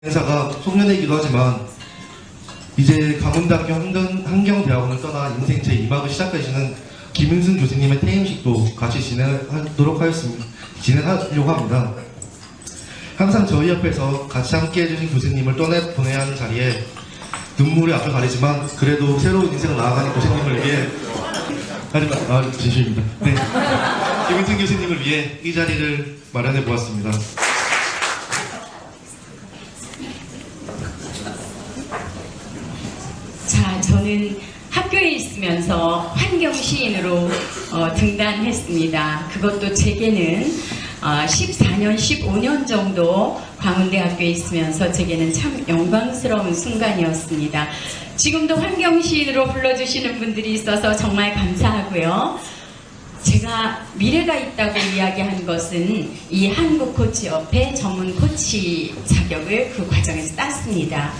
행사가 송년회이기도 하지만 이제 강원대학교 환경대학원을 떠나 인생 제2막을 시작하시는 김은승 교수님의 퇴임식도 같이 진행하려고 합니다. 항상 저희 옆에서 같이 함께 해주신 교수님을 떠나보내야 하는 자리에 눈물이 앞을 가리지만 그래도 새로운 인생을 나아가는 교수님을 위해 진심입니다. 네. 김은승 교수님을 위해 이 자리를 마련해 보았습니다. 자, 저는 학교에 있으면서 환경시인으로 등단했습니다. 그것도 제게는 14년, 15년 정도 광운대학교에 있으면서 제게는 참 영광스러운 순간이었습니다. 지금도 환경시인으로 불러주시는 분들이 있어서 정말 감사하고요. 제가 미래가 있다고 이야기한 것은 이 한국코치협회 전문 코치 자격을 그 과정에서 땄습니다.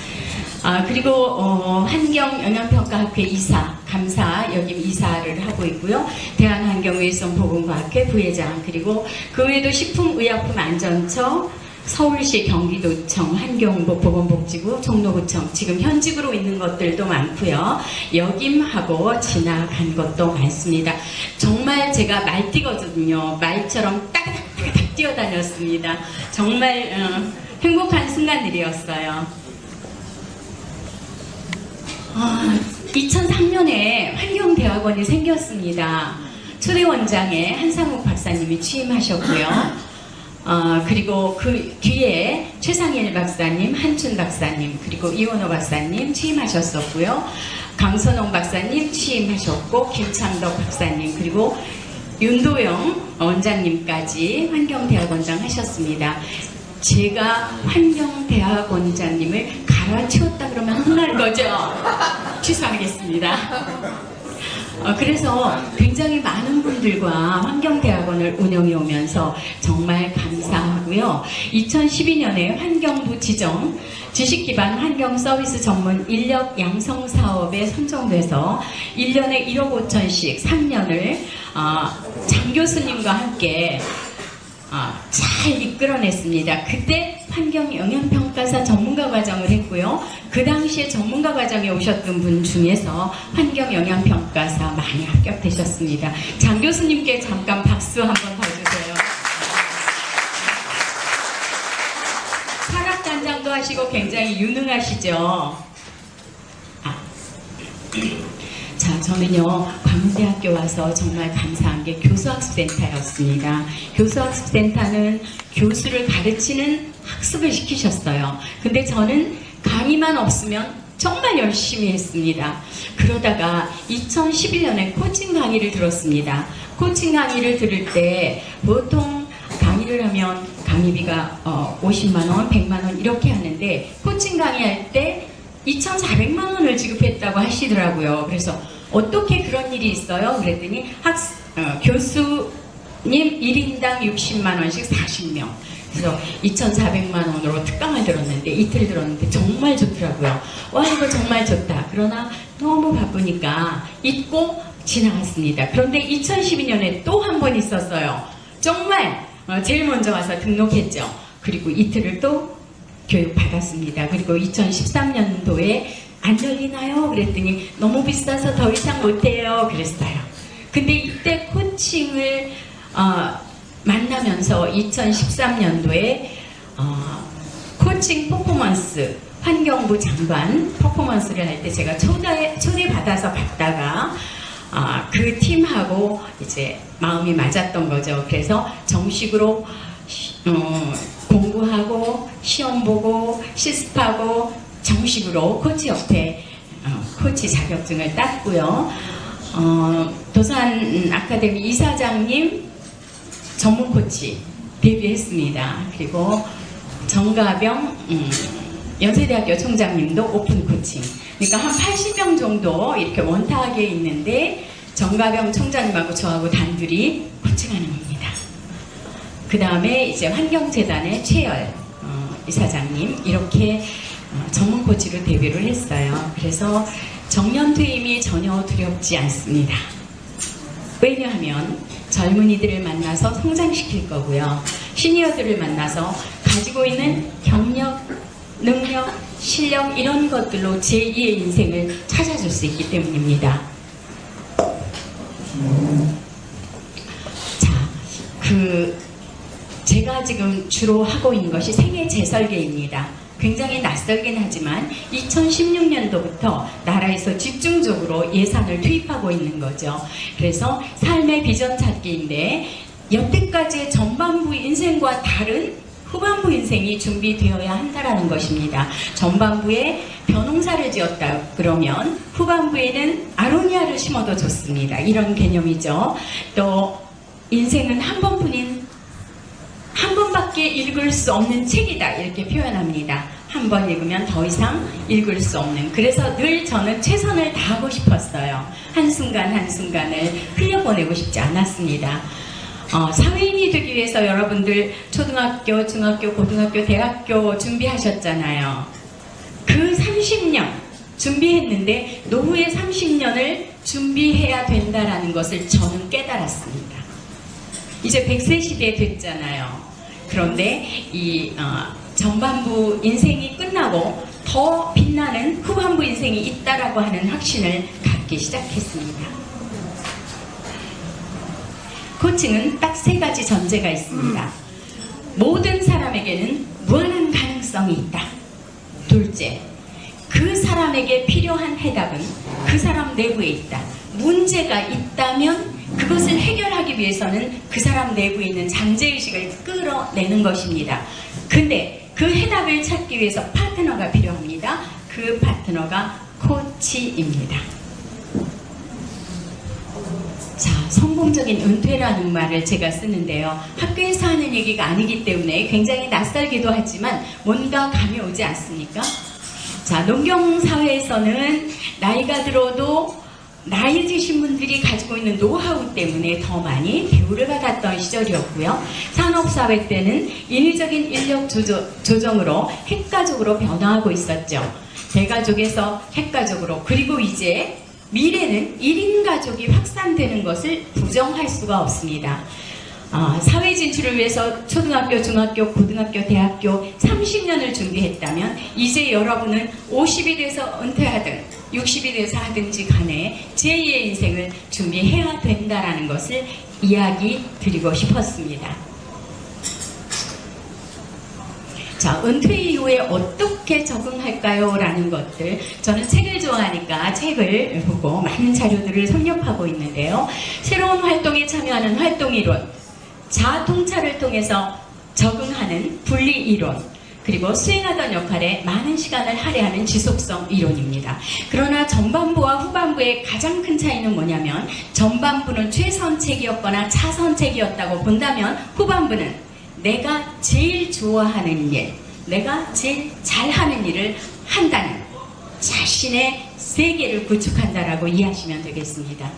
그리고 환경영양평가학회 이사, 감사 역임 이사를 하고 있고요. 대한환경의성보건과학회 부회장, 그리고 그 외에도 식품의약품안전처, 서울시 경기도청, 환경부 보건복지부, 종로구청, 지금 현직으로 있는 것들도 많고요. 역임하고 지나간 것도 많습니다. 정말 제가 말띠거든요. 말처럼 따가닥따가닥 뛰어다녔습니다. 정말 행복한 순간들이었어요. 2003년에 환경대학원이 생겼습니다. 초대 원장에 한상욱 박사님이 취임하셨고요. 그리고 그 뒤에 최상일 박사님, 한춘 박사님, 그리고 이원호 박사님 취임하셨었고요. 강선홍 박사님 취임하셨고, 김창덕 박사님, 그리고 윤도영 원장님까지 환경대학원장 하셨습니다. 제가 환경대학원장님을 갈아치웠다 그러면 혼날 거죠? 취소하겠습니다. 그래서 굉장히 많은 분들과 환경대학원을 운영해 오면서 정말 감사하고요. 2012년에 환경부 지정 지식기반 환경서비스 전문 인력 양성 사업에 선정돼서 1년에 1억 5천씩 3년을 장 교수님과 함께 잘 이끌어냈습니다. 그때 환경영양평가사 전문가 과정을 했고요. 그 당시에 전문가 과정에 오셨던 분 중에서 환경영양평가사 많이 합격되셨습니다. 장 교수님께 잠깐 박수 한번 더 주세요. 산학단장도 하시고 굉장히 유능하시죠. 자, 저는요, 광운대학교 와서 정말 감사한 게 교수학습센터였습니다. 교수학습센터는 교수를 가르치는 학습을 시키셨어요. 근데 저는 강의만 없으면 정말 열심히 했습니다. 그러다가 2011년에 코칭 강의를 들었습니다. 코칭 강의를 들을 때 보통 강의를 하면 강의비가 50만원, 100만원 이렇게 하는데 코칭 강의할 때 2,400만 원을 지급했다고 하시더라고요. 그래서 어떻게 그런 일이 있어요? 그랬더니 교수님 1인당 60만 원씩 40명. 그래서 2,400만 원으로 특강을 들었는데 이틀 들었는데 정말 좋더라고요. 와, 이거 정말 좋다. 그러나 너무 바쁘니까 잊고 지나갔습니다. 그런데 2012년에 또 한 번 있었어요. 정말 제일 먼저 와서 등록했죠. 그리고 이틀을 또 교육 받았습니다. 그리고 2013년도에 안 열리나요? 그랬더니 너무 비싸서 더 이상 못해요. 그랬어요. 근데 이때 코칭을 만나면서 2013년도에 코칭 퍼포먼스 환경부 장관 퍼포먼스를 할 때 제가 초대받아서 갔다가 그 팀하고 이제 마음이 맞았던 거죠. 그래서 정식으로 공부하고 시험 보고 실습하고 정식으로 코치협회 코치 자격증을 땄고요. 도산 아카데미 이사장님 전문 코치 데뷔했습니다. 그리고 정가병 연세대학교 총장님도 오픈 코칭. 그러니까 한 80명 정도 이렇게 원탁에 있는데 정가병 총장님하고 저하고 단둘이 코칭하는 겁니다. 그 다음에 이제 환경재단의 최열 이사장님 이렇게 전문 코치로 데뷔를 했어요. 그래서 정년 퇴임이 전혀 두렵지 않습니다. 왜냐하면 젊은이들을 만나서 성장시킬 거고요. 시니어들을 만나서 가지고 있는 경력, 능력, 실력 이런 것들로 제2의 인생을 찾아줄 수 있기 때문입니다. 자, 제가 지금 주로 하고 있는 것이 생애 재설계입니다. 굉장히 낯설긴 하지만 2016년도부터 나라에서 집중적으로 예산을 투입하고 있는 거죠. 그래서 삶의 비전 찾기인데 여태까지의 전반부 인생과 다른 후반부 인생이 준비되어야 한다라는 것입니다. 전반부에 벼농사를 지었다 그러면 후반부에는 아로니아를 심어도 좋습니다. 이런 개념이죠. 또 인생은 한 번밖에 읽을 수 없는 책이다 이렇게 표현합니다. 한 번 읽으면 더 이상 읽을 수 없는. 그래서 늘 저는 최선을 다하고 싶었어요. 한순간 한순간을 흘려보내고 싶지 않았습니다. 사회인이 되기 위해서 여러분들 초등학교, 중학교, 고등학교, 대학교 준비하셨잖아요. 그 30년 준비했는데 노후의 30년을 준비해야 된다라는 것을 저는 깨달았습니다. 이제 100세 시대 됐잖아요. 그런데 이 전반부 인생이 끝나고 더 빛나는 후반부 인생이 있다라고 하는 확신을 갖기 시작했습니다. 코칭은 딱 3가지 전제가 있습니다. 모든 사람에게는 무한한 가능성이 있다. 둘째, 그 사람에게 필요한 해답은 그 사람 내부에 있다. 문제가 있다면 그것을 해결하기 위해서는 그 사람 내부에 있는 잠재의식을 끌어내는 것입니다. 근데 그 해답을 찾기 위해서 파트너가 필요합니다. 그 파트너가 코치입니다. 자, 성공적인 은퇴라는 말을 제가 쓰는데요. 학교에서 하는 얘기가 아니기 때문에 굉장히 낯설기도 하지만 뭔가 감이 오지 않습니까? 자, 농경사회에서는 나이가 들어도 나이 드신 분들이 가지고 있는 노하우 때문에 더 많이 대우를 받았던 시절이었고요. 산업사회 때는 인위적인 인력 조정으로 핵가족으로 변화하고 있었죠. 대가족에서 핵가족으로, 그리고 이제 미래는 1인 가족이 확산되는 것을 부정할 수가 없습니다. 사회 진출을 위해서 초등학교, 중학교, 고등학교, 대학교 30년을 준비했다면 이제 여러분은 50이 돼서 은퇴하든 60이 돼서 하든지 간에 제2의 인생을 준비해야 된다는 것을 이야기 드리고 싶었습니다. 자, 은퇴 이후에 어떻게 적응할까요? 라는 것들, 저는 책을 좋아하니까 책을 보고 많은 자료들을 섭렵하고 있는데요. 새로운 활동에 참여하는 활동이론, 자아 통찰을 통해서 적응하는 분리이론, 그리고 수행하던 역할에 많은 시간을 할애하는 지속성 이론입니다. 그러나 전반부와 후반부의 가장 큰 차이는 뭐냐면 전반부는 최선책이었거나 차선책이었다고 본다면 후반부는 내가 제일 좋아하는 일, 내가 제일 잘하는 일을 한다는 자신의 세계를 구축한다라고 이해하시면 되겠습니다.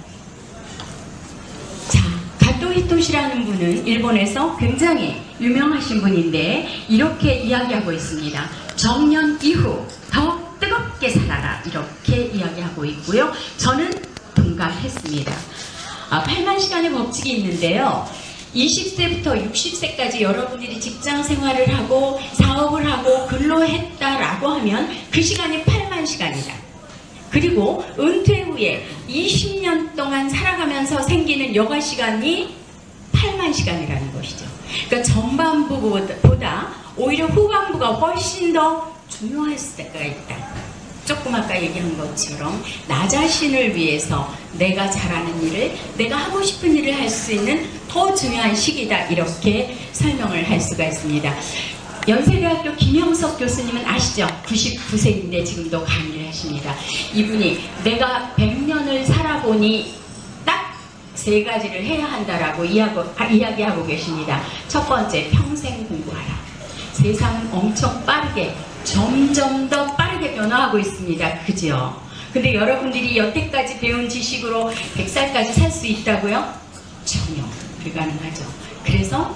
자, 가토 히토시라는 분은 일본에서 굉장히 유명하신 분인데 이렇게 이야기하고 있습니다. 정년 이후 더 뜨겁게 살아라, 이렇게 이야기하고 있고요. 저는 동감했습니다. 8만 시간의 법칙이 있는데요. 20세부터 60세까지 여러분들이 직장 생활을 하고 사업을 하고 근로했다라고 하면 그 시간이 8만 시간이다. 그리고 은퇴 후에 20년 동안 살아가면서 생기는 여가 시간이 8만 시간이라는 것이죠. 그러니까 전반부보다 오히려 후반부가 훨씬 더 중요할 때가 있다. 조금 아까 얘기한 것처럼 나 자신을 위해서 내가 잘하는 일을, 내가 하고 싶은 일을 할 수 있는 더 중요한 시기다, 이렇게 설명을 할 수가 있습니다. 연세대학교 김영석 교수님은 아시죠? 99세인데 지금도 강의를 하십니다. 이분이 내가 100년을 살아보니 딱 3가지를 해야 한다라고 이야기하고 계십니다. 첫 번째, 평생 공부하라. 세상은 엄청 빠르게, 점점 더 빠르게 변화하고 있습니다. 그죠? 근데 여러분들이 여태까지 배운 지식으로 100살까지 살 수 있다고요? 전혀 불가능하죠. 그래서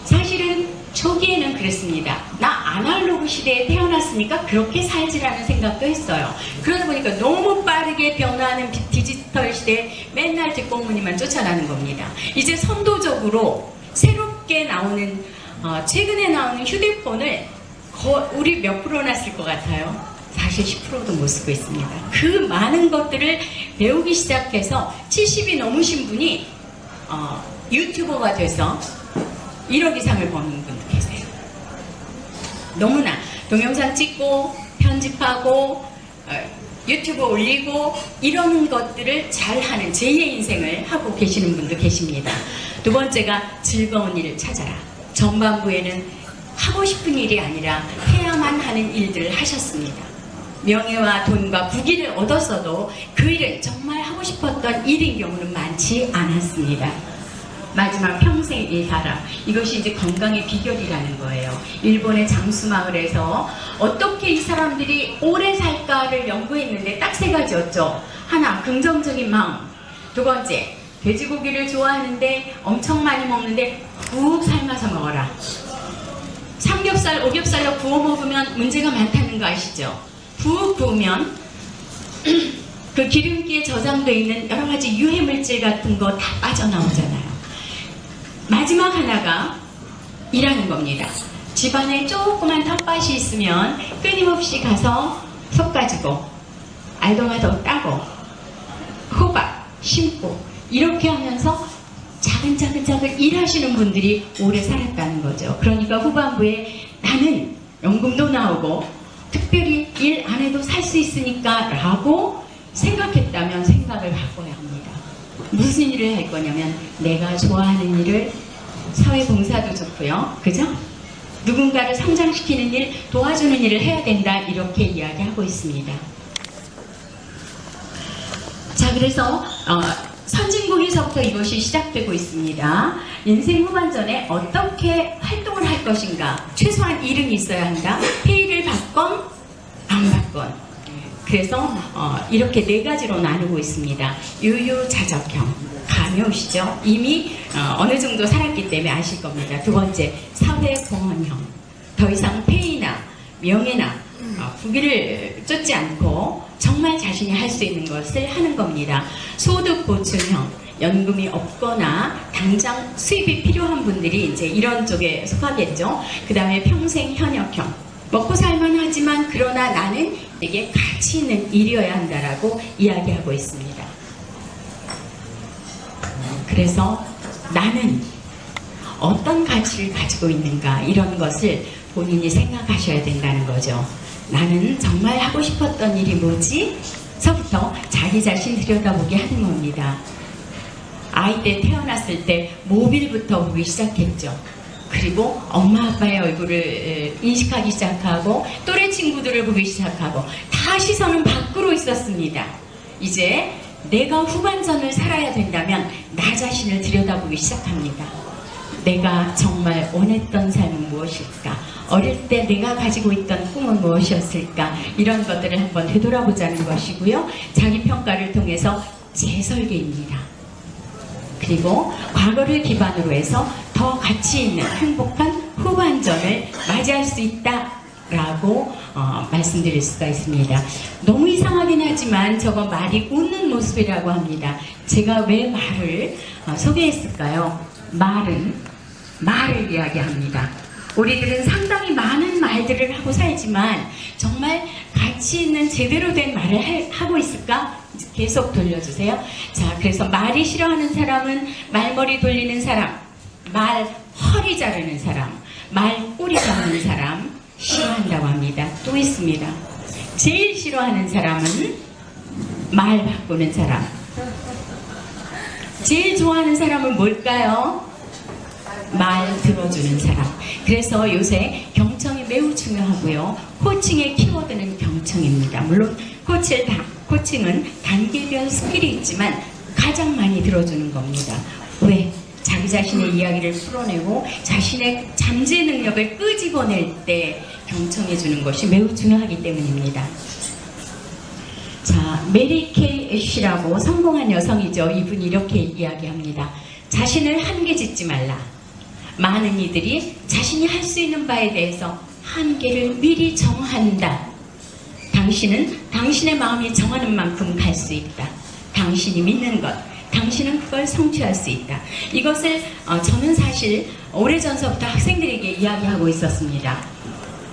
사실은 초기에는 그랬습니다. 나 아날로그 시대에 태어났으니까 그렇게 살지라는 생각도 했어요. 그러다 보니까 너무 빠르게 변화하는 디지털 시대에 맨날 뒷공무니만 쫓아가는 겁니다. 이제 선도적으로 새롭게 나오는 최근에 나오는 휴대폰을 우리 몇 프로나 쓸 것 같아요? 사실 10%도 못 쓰고 있습니다. 그 많은 것들을 배우기 시작해서 70이 넘으신 분이 유튜버가 돼서 1억 이상을 버는 분도 계세요. 너무나 동영상 찍고 편집하고 유튜브 올리고 이런 것들을 잘하는 제2의 인생을 하고 계시는 분도 계십니다. 두 번째가 즐거운 일을 찾아라. 전반부에는 하고 싶은 일이 아니라 해야만 하는 일들을 하셨습니다. 명예와 돈과 부귀를 얻었어도 그 일은 정말 하고 싶었던 일인 경우는 많지 않았습니다. 마지막 평생 일하라. 이것이 이제 건강의 비결이라는 거예요. 일본의 장수마을에서 어떻게 이 사람들이 오래 살까를 연구했는데 딱 세 가지였죠. 하나, 긍정적인 마음. 두 번째, 돼지고기를 좋아하는데 엄청 많이 먹는데 푹 삶아서 먹어라. 삼겹살, 오겹살로 구워 먹으면 문제가 많다는 거 아시죠? 푹 구우면 그 기름기에 저장되어 있는 여러 가지 유해물질 같은 거 다 빠져나오잖아요. 마지막 하나가 일하는 겁니다. 집안에 조그만 텃밭이 있으면 끊임없이 가서 속 가지고 알도마도 따고 호박 심고 이렇게 하면서 차근차근 일하시는 분들이 오래 살았다는 거죠. 그러니까 후반부에 나는 연금도 나오고 특별히 일 안 해도 살 수 있으니까 라고 생각했다면 생각을 바꿔야 합니다. 무슨 일을 할 거냐면 내가 좋아하는 일을, 사회봉사도 좋고요. 그죠? 누군가를 성장시키는 일, 도와주는 일을 해야 된다. 이렇게 이야기하고 있습니다. 자, 그래서 선진국에서부터 이것이 시작되고 있습니다. 인생 후반전에 어떻게 활동을 할 것인가. 최소한 일은 있어야 한다. 페이를 받건 안 받건. 그래서 이렇게 네 가지로 나누고 있습니다. 유유자적형. 감이 오시죠? 이미 어느 정도 살았기 때문에 아실 겁니다. 두 번째, 사회공헌형. 더 이상 페이나 명예나 부귀를 쫓지 않고 정말 자신이 할 수 있는 것을 하는 겁니다. 소득보충형. 연금이 없거나 당장 수입이 필요한 분들이 이제 이런 쪽에 속하겠죠. 그 다음에 평생 현역형. 먹고 살만 하지만 그러나 나는 되게 가치 있는 일이어야 한다라고 이야기하고 있습니다. 그래서 나는 어떤 가치를 가지고 있는가 이런 것을 본인이 생각하셔야 된다는 거죠. 나는 정말 하고 싶었던 일이 뭐지? 서부터 자기 자신 들여다보게 하는 겁니다. 아이 때 태어났을 때 모빌부터 보기 시작했죠. 그리고 엄마 아빠의 얼굴을 인식하기 시작하고 또래 친구들을 보기 시작하고 다 시선은 밖으로 있었습니다. 이제 내가 후반전을 살아야 된다면 나 자신을 들여다보기 시작합니다. 내가 정말 원했던 삶은 무엇일까? 어릴 때 내가 가지고 있던 꿈은 무엇이었을까? 이런 것들을 한번 되돌아보자는 것이고요. 자기평가를 통해서 재설계입니다. 그리고 과거를 기반으로 해서 더 가치 있는 행복한 후반전을 맞이할 수 있다라고 말씀드릴 수가 있습니다. 너무 이상하긴 하지만 저거 말이 웃는 모습이라고 합니다. 제가 왜 말을 소개했을까요? 말은 말을 이야기합니다. 우리들은 상당히 많은 말들을 하고 살지만 정말 가치 있는 제대로 된 말을 하고 있을까? 계속 돌려주세요. 자, 그래서 말이 싫어하는 사람은 말머리 돌리는 사람, 말 허리 자르는 사람, 말 꼬리 잡는 사람 싫어한다고 합니다. 또 있습니다. 제일 싫어하는 사람은 말 바꾸는 사람. 제일 좋아하는 사람은 뭘까요? 말 들어주는 사람. 그래서 요새 경청이 매우 중요하고요. 코칭의 키워드는 경청입니다. 물론 코칭은 단계별 스킬이 있지만 가장 많이 들어주는 겁니다. 왜? 자기 자신의 이야기를 풀어내고 자신의 잠재 능력을 끄집어낼 때 경청해주는 것이 매우 중요하기 때문입니다. 자, 메리 케이 애쉬라고 성공한 여성이죠. 이분이 이렇게 이야기합니다. 자신을 한계짓지 말라. 많은 이들이 자신이 할 수 있는 바에 대해서 한계를 미리 정한다. 당신은 당신의 마음이 정하는 만큼 갈 수 있다. 당신이 믿는 것, 당신은 그걸 성취할 수 있다. 이것을 저는 사실 오래전서부터 학생들에게 이야기하고 있었습니다.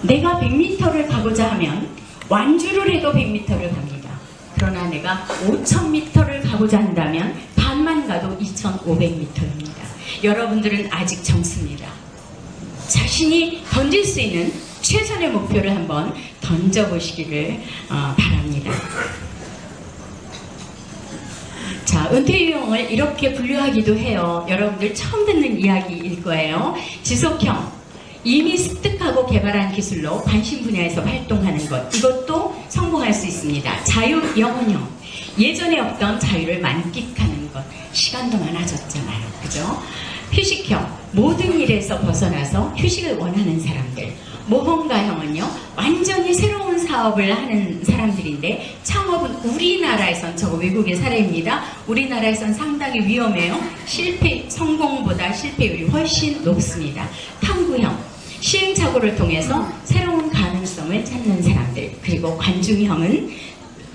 내가 100m를 가고자 하면 완주를 해도 100m를 갑니다. 그러나 내가 5000m를 가고자 한다면 반만 가도 2500m입니다. 여러분들은 아직 젊습니다. 자신이 던질 수 있는 최선의 목표를 한번 던져보시기를 바랍니다. 자, 은퇴 유형을 이렇게 분류하기도 해요. 여러분들 처음 듣는 이야기일 거예요. 지속형, 이미 습득하고 개발한 기술로 관심 분야에서 활동하는 것, 이것도 성공할 수 있습니다. 자유 영혼형, 예전에 없던 자유를 만끽하는 것, 시간도 많아졌잖아요. 그죠? 휴식형, 모든 일에서 벗어나서 휴식을 원하는 사람들. 모험가형은요, 완전히 새로운 사업을 하는 사람들인데, 창업은 우리나라에선, 저거 외국의 사례입니다. 우리나라에선 상당히 위험해요. 성공보다 실패율이 훨씬 높습니다. 탐구형, 시행착오를 통해서 새로운 가능성을 찾는 사람들. 그리고 관중형은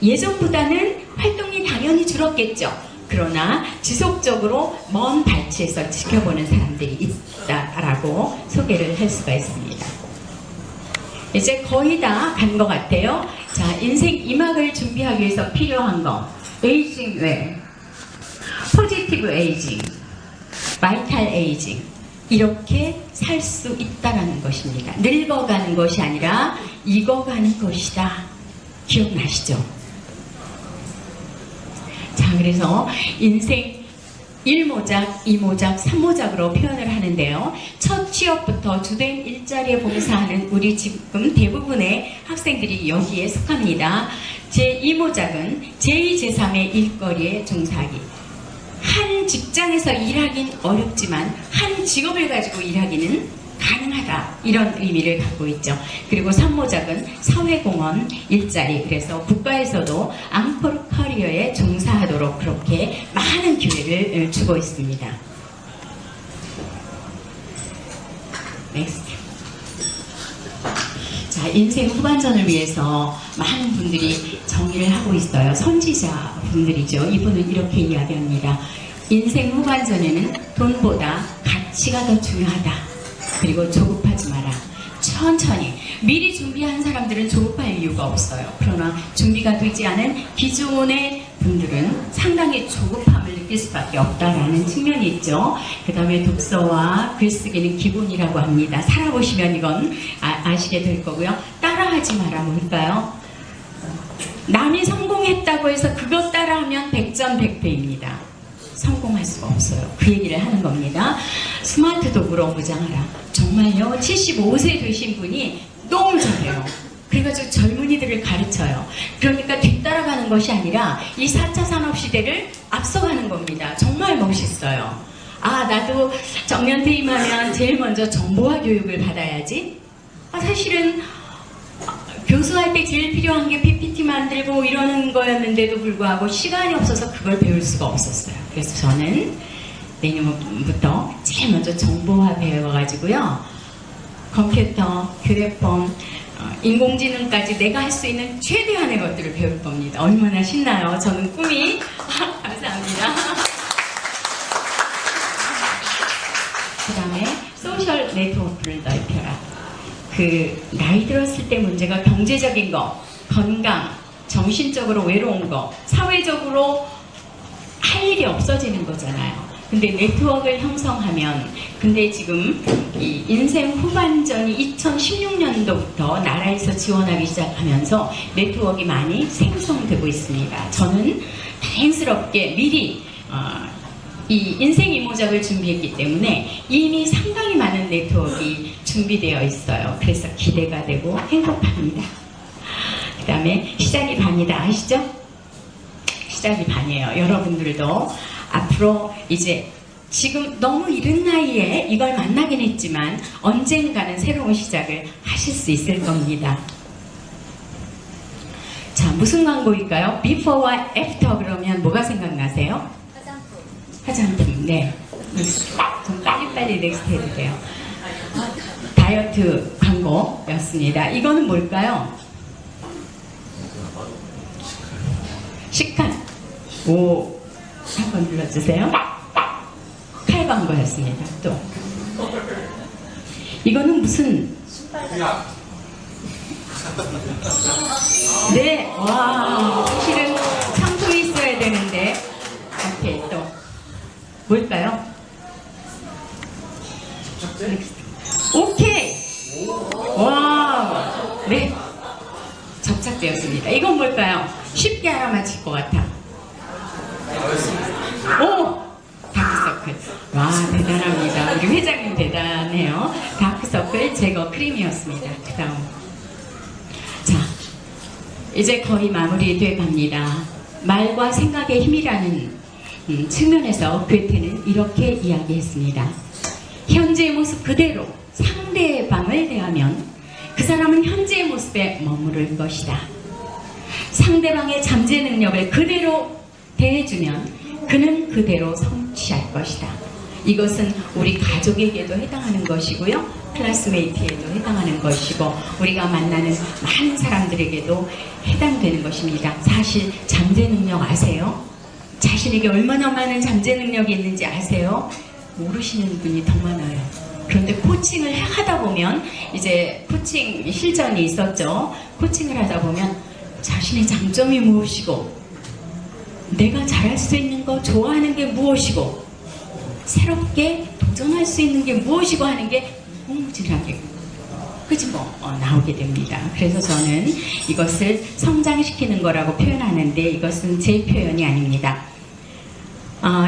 예전보다는 활동이 당연히 줄었겠죠. 그러나 지속적으로 먼 발치에서 지켜보는 사람들이 있다라고 소개를 할 수가 있습니다. 이제 거의 다 간 것 같아요. 자, 인생 2막을 준비하기 위해서 필요한 거. 에이징 외, 포지티브 에이징, 바이탈 에이징. 이렇게 살 수 있다라는 것입니다. 늙어가는 것이 아니라 익어가는 것이다. 기억나시죠? 자, 그래서 인생 1모작, 2모작, 3모작으로 표현을 하는데요. 첫 취업부터 주된 일자리에 봉사하는 우리 지금 대부분의 학생들이 여기에 속합니다. 제2모작은 제2, 제3의 일거리에 종사하기. 한 직장에서 일하긴 어렵지만 한 직업을 가지고 일하기는 가능하다, 이런 의미를 갖고 있죠. 그리고 3모작은 사회공헌 일자리, 그래서 국가에서도 앙코르 커리어에 종사하도록 그렇게 많은 기회를 주고 있습니다. 넥스트. 자, 인생 후반전을 위해서 많은 분들이 정의를 하고 있어요. 선지자 분들이죠. 이분은 이렇게 이야기합니다. 인생 후반전에는 돈보다 가치가 더 중요하다. 그리고 조급하지 마라. 천천히. 미리 준비한 사람들은 조급할 이유가 없어요. 그러나 준비가 되지 않은 기존의 분들은 상당히 조급함을 느낄 수밖에 없다라는 측면이 있죠. 그 다음에 독서와 글쓰기는 기본이라고 합니다. 살아보시면 이건 아시게 될 거고요. 따라하지 마라. 뭘까요? 남이 성공했다고 해서 그것 따라하면 백전백패입니다. 성공할 수가 없어요. 그 얘기를 하는 겁니다. 스마트 도구로 무장하라. 정말요, 75세 되신 분이 너무 잘해요. 그래가지고 젊은이들을 가르쳐요. 그러니까 뒤따라가는 것이 아니라 이 4차 산업시대를 앞서가는 겁니다. 정말 멋있어요. 아, 나도 정년 퇴임하면 제일 먼저 정보화 교육을 받아야지. 사실은 교수할 때 제일 필요한 게 PPT 만들고 이러는 거였는데도 불구하고 시간이 없어서 그걸 배울 수가 없었어요. 그래서 저는 내년부터 제일 먼저 정보화 배워가지고요. 컴퓨터, 휴대폰, 인공지능까지 내가 할 수 있는 최대한의 것들을 배울 겁니다. 얼마나 신나요? 저는 꿈이 감사합니다. 그 다음에 소셜 네트워크를 넓혀라. 나이 들었을 때 문제가 경제적인 거, 건강, 정신적으로 외로운 거, 사회적으로 할 일이 없어지는 거잖아요. 근데 네트워크를 형성하면, 근데 지금 이 인생 후반전이 2016년도부터 나라에서 지원하기 시작하면서 네트워크가 많이 생성되고 있습니다. 저는 다행스럽게 미리 이 인생 2모작을 준비했기 때문에 이미 상당히 많은 네트워크가 준비되어 있어요. 그래서 기대가 되고 행복합니다. 그 다음에 시작이 반이다. 아시죠? 시작이 반이에요. 여러분들도 앞으로 이제 지금 너무 이른 나이에 이걸 만나긴 했지만 언젠가는 새로운 시작을 하실 수 있을 겁니다. 자, 무슨 광고일까요? Before와 After 그러면 뭐가 생각나세요? 화장품, 네. 좀 빨리빨리 넥스트 해도 돼요. 다이어트 광고였습니다. 이거는 뭘까요? 식칼. 오, 한번 눌러주세요. 칼 광고였습니다. 또. 이거는 무슨? 네, 와, 실은 상품이 있어야 되는데. 오케이, 또. 뭘까요? 오케이! 와, 네. 접착되었습니다. 이건 뭘까요? 쉽게 알아맞힐 것 같아. 오! 다크서클. 와, 대단합니다. 우리 회장님 대단해요. 다크서클 제거 크림이었습니다. 그 다음. 자, 이제 거의 마무리돼 갑니다. 말과 생각의 힘이라는 측면에서 괴테는 이렇게 이야기했습니다. 현재의 모습 그대로 상대방을 대하면 그 사람은 현재의 모습에 머무를 것이다. 상대방의 잠재 능력을 그대로 대해주면 그는 그대로 성취할 것이다. 이것은 우리 가족에게도 해당하는 것이고요. 클래스메이트에도 해당하는 것이고 우리가 만나는 많은 사람들에게도 해당되는 것입니다. 사실 잠재 능력 아세요? 자신에게 얼마나 많은 잠재 능력이 있는지 아세요? 모르시는 분이 더 많아요. 그런데 코칭을 하다 보면 이제 코칭 실전이 있었죠. 코칭을 하다 보면 자신의 장점이 무엇이고 내가 잘할 수 있는 거 좋아하는 게 무엇이고 새롭게 도전할 수 있는 게 무엇이고 하는 게 무궁무진하게 나오게 됩니다. 그래서 저는 이것을 성장시키는 거라고 표현하는데 이것은 제 표현이 아닙니다.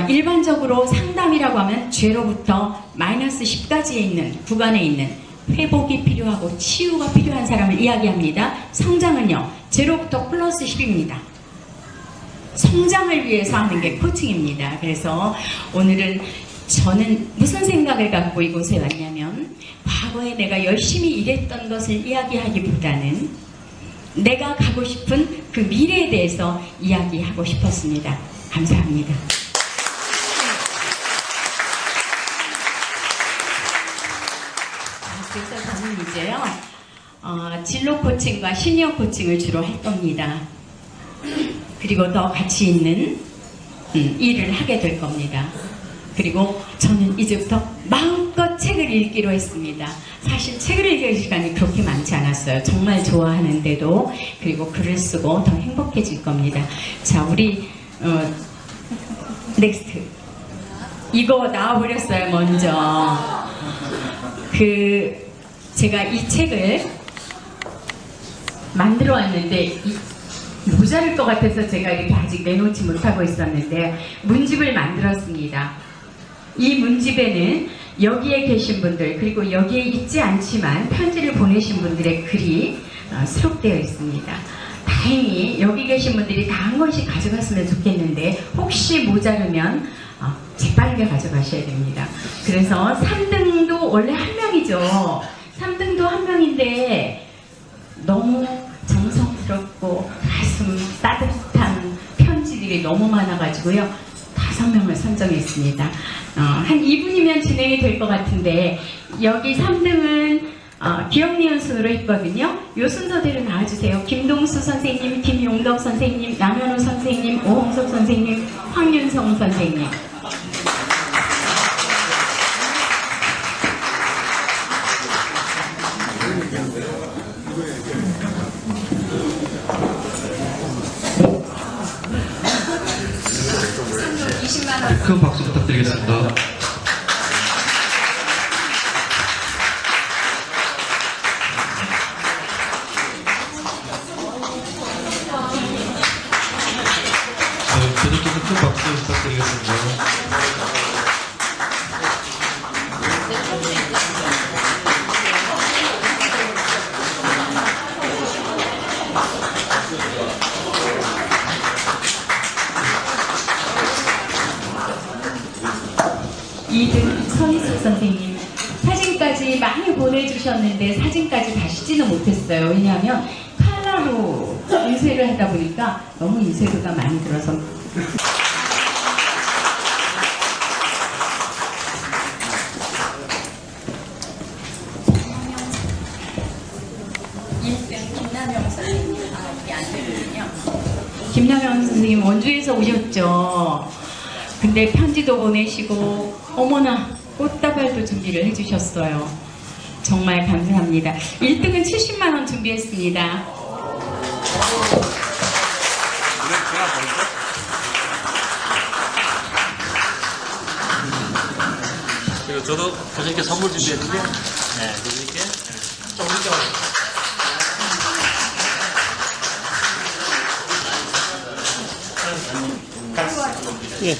일반적으로 상담이라고 하면 죄로부터 마이너스 10까지에 있는 구간에 있는 회복이 필요하고 치유가 필요한 사람을 이야기합니다. 성장은요 제로부터 플러스 10입니다. 성장을 위해서 하는 게 코칭입니다. 그래서 오늘은 저는 무슨 생각을 갖고 이곳에 왔냐면 과거에 내가 열심히 일했던 것을 이야기하기보다는 내가 가고 싶은 그 미래에 대해서 이야기하고 싶었습니다. 감사합니다. 그래서 저는 이제요 진로 코칭과 시니어 코칭을 주로 할 겁니다. 그리고 더 가치 있는 일을 하게 될 겁니다. 그리고 저는 이제부터 마음껏 책을 읽기로 했습니다. 사실 책을 읽을 시간이 그렇게 많지 않았어요. 정말 좋아하는데도. 그리고 글을 쓰고 더 행복해질 겁니다. 자, 우리 넥스트 이거 나와버렸어요. 먼저 제가 이 책을 만들어 왔는데 모자랄 것 같아서 제가 이렇게 아직 내놓지 못하고 있었는데 문집을 만들었습니다. 이 문집에는 여기에 계신 분들 그리고 여기에 있지 않지만 편지를 보내신 분들의 글이 수록되어 있습니다. 다행히 여기 계신 분들이 다 한 권씩 가져갔으면 좋겠는데 혹시 모자르면 재빠르게 가져가셔야 됩니다. 그래서 3등도 원래 한 명이죠. 3등도 한 명인데 너무 정성스럽고 가슴 따뜻한 편지들이 너무 많아가지고요 5명을 선정했습니다. 한 2분이면 진행이 될 것 같은데 여기 3등은 기억니은 순으로 있거든요. 이 순서대로 나와주세요. 김동수 선생님, 김용덕 선생님, 남현우 선생님, 오홍석 선생님, 황윤성 선생님. 큰 박수 부탁드리겠습니다. 저들께서 큰 박수 부탁드리겠습니다. 이등 서희숙 선생님 사진까지 많이 보내주셨는데 사진까지 다 씻지는 못했어요. 왜냐하면 컬러로 인쇄를 하다 보니까 너무 인쇄도가 많이 들어서 김남영 선생님 이게 안 되거든요. 김남영 선생님 원주에서 오셨죠. 근데 편지도 보내시고 어머나 꽃다발도 준비를 해주셨어요. 정말 감사합니다. 1등은 70만 원 준비했습니다. 그리고 저도 교수님께 선물 준비했는데, 네, 교수님께 좀 이따. 예.